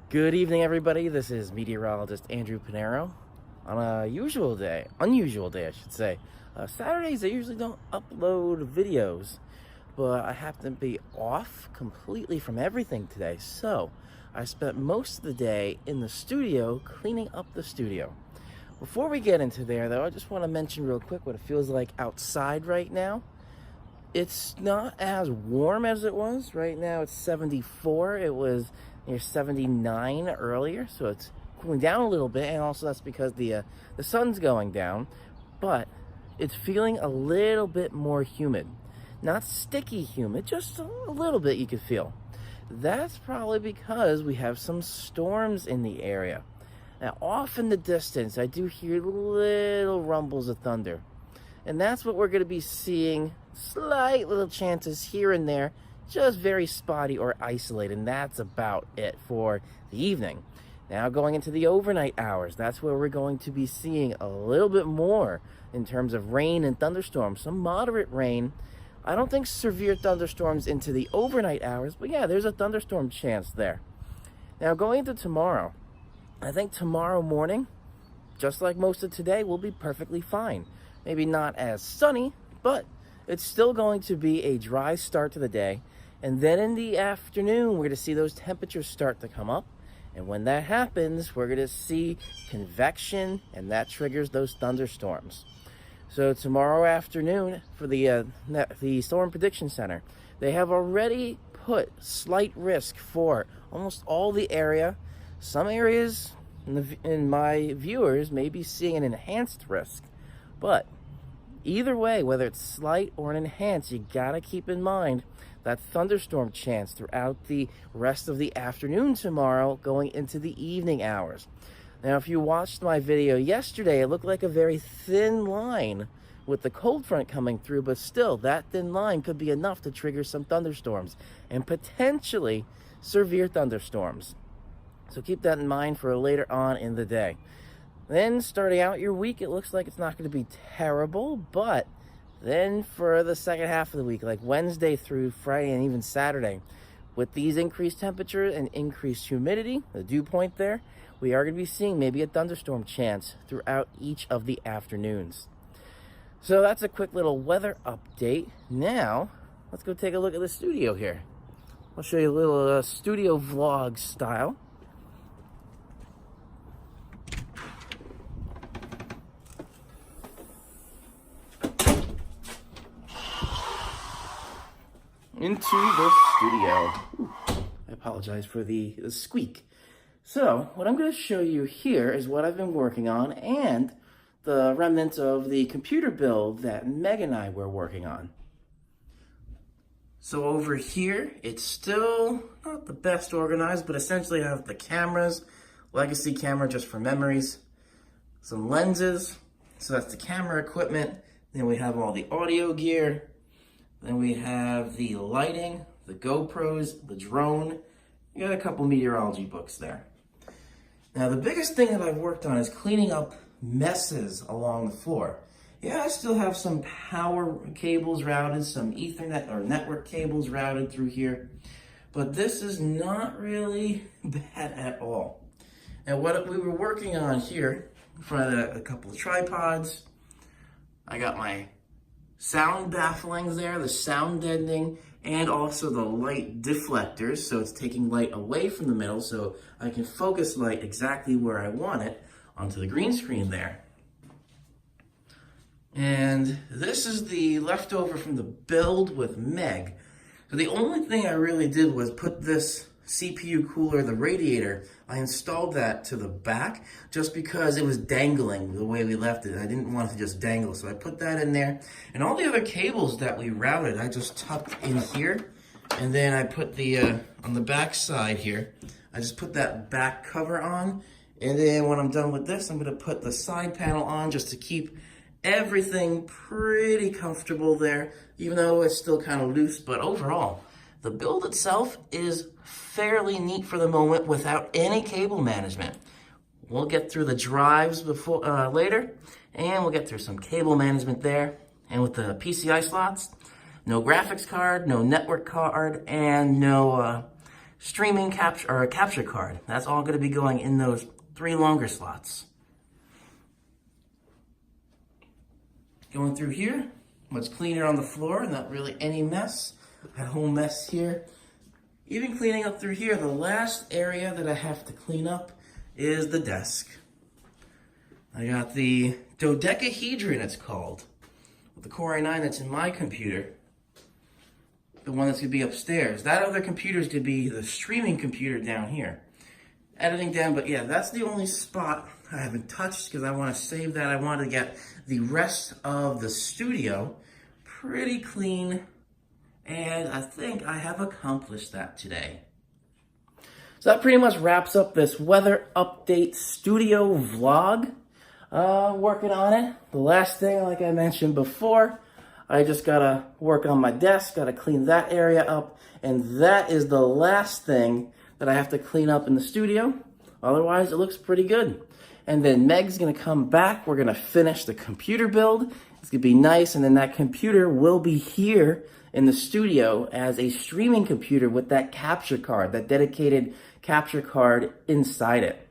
Good evening, everybody. This is meteorologist Andrew Pinero on a unusual day, I should say. Saturdays, I usually don't upload videos, but I happen to be off completely from everything today. So I spent most of the day in the studio cleaning up the studio. Before we get into there, though, I just want to mention real quick what it feels like outside right now. It's not as warm as it was. Right now it's 74. It was near 79 earlier, so it's cooling down a little bit, and also that's because the sun's going down, but it's feeling a little bit more humid. Not sticky humid, just a little bit you could feel. That's probably because we have some storms in the area. Now, off in the distance, I do hear little rumbles of thunder. And that's what we're going to be seeing, slight little chances here and there, just very spotty or isolated, and that's about it for the evening. Now going into the overnight hours, that's where we're going to be seeing a little bit more in terms of rain and thunderstorms. Some moderate rain. I don't think severe thunderstorms into the overnight hours, but yeah, there's a thunderstorm chance there. Now going into tomorrow, I think tomorrow morning, just like most of today, will be perfectly fine. Maybe not as sunny, but it's still going to be a dry start to the day. And then in the afternoon, we're going to see those temperatures start to come up. And when that happens, we're going to see convection, and that triggers those thunderstorms. So tomorrow afternoon, for the Storm Prediction Center, they have already put slight risk for almost all the area. Some areas in my viewers may be seeing an enhanced risk. But either way, whether it's slight or an enhanced, you gotta keep in mind that thunderstorm chance throughout the rest of the afternoon tomorrow going into the evening hours. Now, if you watched my video yesterday, it looked like a very thin line with the cold front coming through, but still, that thin line could be enough to trigger some thunderstorms and potentially severe thunderstorms. So keep that in mind for later on in the day. Then starting out your week, it looks like it's not going to be terrible, but then for the second half of the week, like Wednesday through Friday and even Saturday, with these increased temperatures and increased humidity, the dew point there, we are going to be seeing maybe a thunderstorm chance throughout each of the afternoons. So that's a quick little weather update. Now, let's go take a look at the studio here. I'll show you a little studio vlog style. Into the studio. Ooh, I apologize for the squeak. So, what I'm going to show you here is what I've been working on and the remnants of the computer build that Meg and I were working on. So over here, it's still not the best organized, but essentially I have the cameras, legacy camera just for memories, some lenses, so that's the camera equipment, then we have all the audio gear, then we have the lighting, the GoPros, the drone. You got a couple meteorology books there. Now, the biggest thing that I've worked on is cleaning up messes along the floor. Yeah, I still have some power cables routed, some Ethernet or network cables routed through here, but this is not really bad at all. Now, what we were working on here, in front of a couple of tripods, I got my sound bafflings there, the sound deadening, and also the light deflectors, so it's taking light away from the middle so I can focus light exactly where I want it onto the green screen there. And this is the leftover from the build with Meg. So the only thing I really did was put this CPU cooler, the radiator, I installed that to the back just because it was dangling the way we left it. I didn't want it to just dangle, so I put that in there. And all the other cables that we routed, I just tucked in here. And then I put the, on the back side here, I just put that back cover on. And then when I'm done with this, I'm gonna put the side panel on just to keep everything pretty comfortable there, even though it's still kind of loose. But overall, the build itself is fairly neat for the moment without any cable management. We'll get through the drives before later, and we'll get through some cable management there. And with the PCI slots, no graphics card, no network card, and no streaming capture or a capture card. That's all going to be going in those 3 longer slots. Going through here, much cleaner on the floor, not really any mess. That whole mess here. Even cleaning up through here, the last area that I have to clean up is the desk. I got the dodecahedron, it's called, with the Core i9 that's in my computer. The one that's going to be upstairs. That other computer is going to be the streaming computer down here. Editing down, but yeah, that's the only spot I haven't touched because I want to save that. I want to get the rest of the studio pretty clean, and I think I have accomplished that today. So that pretty much wraps up this weather update studio vlog. Working on it. The last thing, like I mentioned before, I just gotta work on my desk, gotta clean that area up, and that is the last thing that I have to clean up in the studio. Otherwise, it looks pretty good. And then Meg's gonna come back, we're gonna finish the computer build. It's gonna be nice, and then that computer will be here in the studio as a streaming computer with that capture card, that dedicated capture card inside it.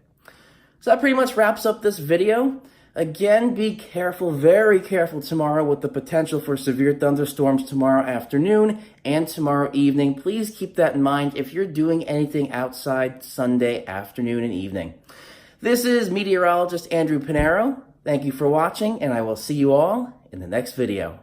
So that pretty much wraps up this video. Again, be careful, very careful tomorrow with the potential for severe thunderstorms tomorrow afternoon and tomorrow evening. Please keep that in mind if you're doing anything outside Sunday afternoon and evening. This is meteorologist Andrew Pinero. Thank you for watching, and I will see you all in the next video.